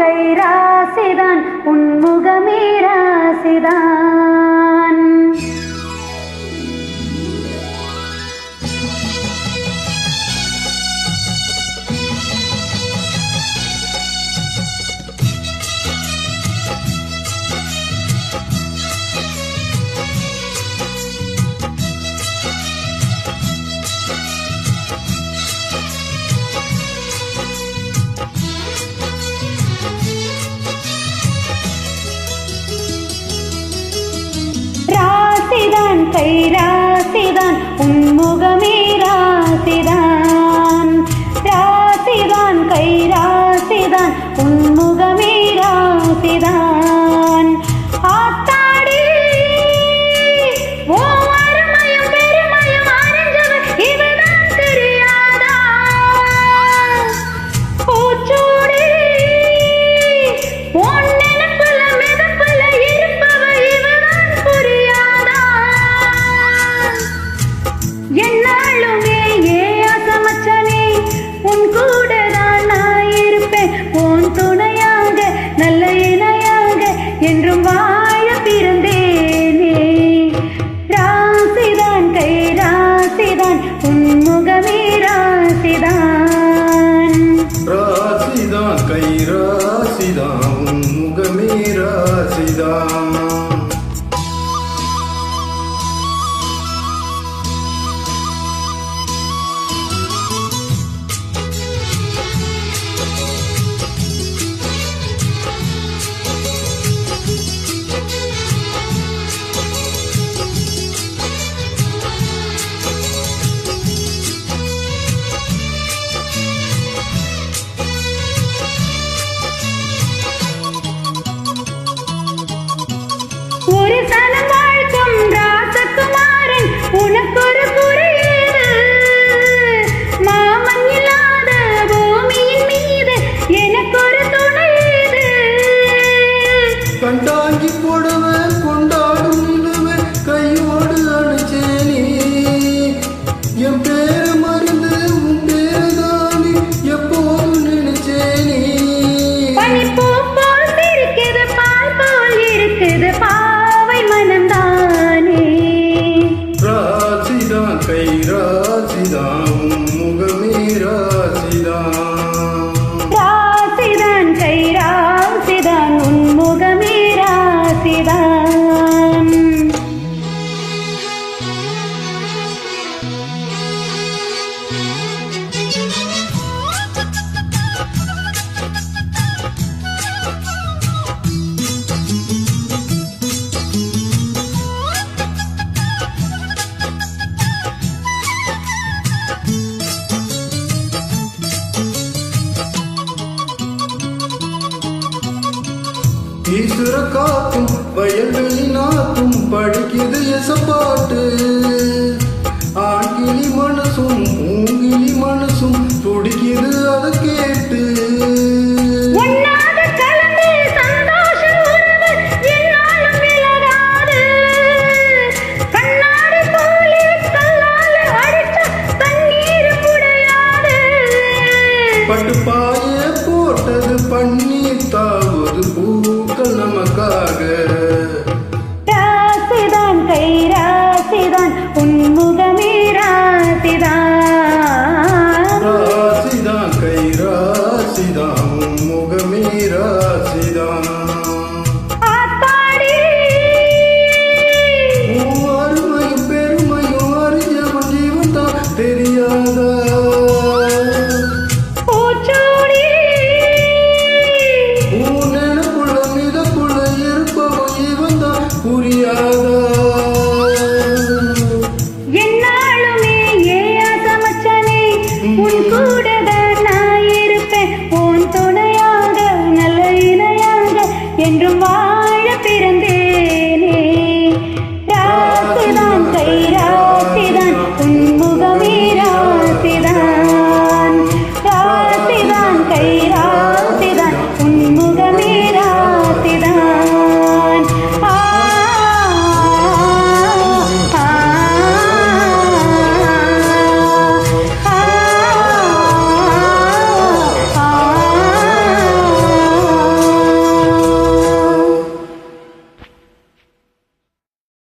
கை ராசிதான் உன் முகமே ராசிதான். கை ராசிதான் உன் முகமே ராசிதான். ராசிதான் கை ராசிதான் உன் முகமே ராசிதான். ஆத்தாடி ஓ அருமையும் பெருமையும் அறிஞ்சவர் இவதான் தெரியாதா? பூச்சூடி உன் நினைப்புல மிதப்புல இருப்பவ இவதான் புரியாதா? என்னாலுமே அசமச்சனே உன் கூட தான் நான் இருப்பேன். உன் துணையாக நல்ல இணையாக என்றும் வாழ பிறந்தேனே. ராசிதான் கை ராசிதான் உன் முகமே ராசிதான். ராசிதான் கை ராசிதான் உன் முகமே ராசிதான். ஒரு சனம் வாழ்க்கும் ராசகுமாரன் உனக்கொரு குறையேது? மாமன் இல்லாத பூமியின் மீது எனக்கொரு துணையேது? கண்டாங்கி போடவே கொண்டாடும் நிலவே கையோடு அணைச்சேனே. என் பேரு மறந்து உன் பேரு தானே எப்போது நினைச்சேனே. பனிப்பூ போல் சிரிக்குது பால் போல் இருக்குது பாவை மனம்தானே. ராசிதான் கை ராசிதான் உன் முகமே ராசிதான். ராசிதான் கை ராசிதான் உன் முகமே ராசிதான். ஈஸ்வர காத்தும் வயல்வெளி நாத்தும் படிக்குது எசப்பாட்டு. ஆண்கிளி மனசும் பூங்கிளி மனசும் துடிக்குது அதை கேட்டு. ஒன்னாக கலந்து சந்தோஷம் உறவு என்னாலும் விலகாது. கண்ணாடி போலே கல்லால அடிச்ச தண்ணீர் உடையாது. பட்டு பாய போட்டது பன்னீர் தாவது பூக்கள் நமக்காக. ராசிதான் கை ராசிதான் உன் முகமே ராசிதான். ராசிதான் கை ராசிதான் உன் முகமே ராசிதான். ஆத்தாடி உன் அருமையும் பெருமையும் அறிஞ்சவன் ஜீவன் தான் தெரியாதா? பூச்சூடி உன் நினைப்புல மிதப்புல இருப்பவன் இவன் தான் புரியாதா? என்னாலுமே அசமச்சனே உன் கூட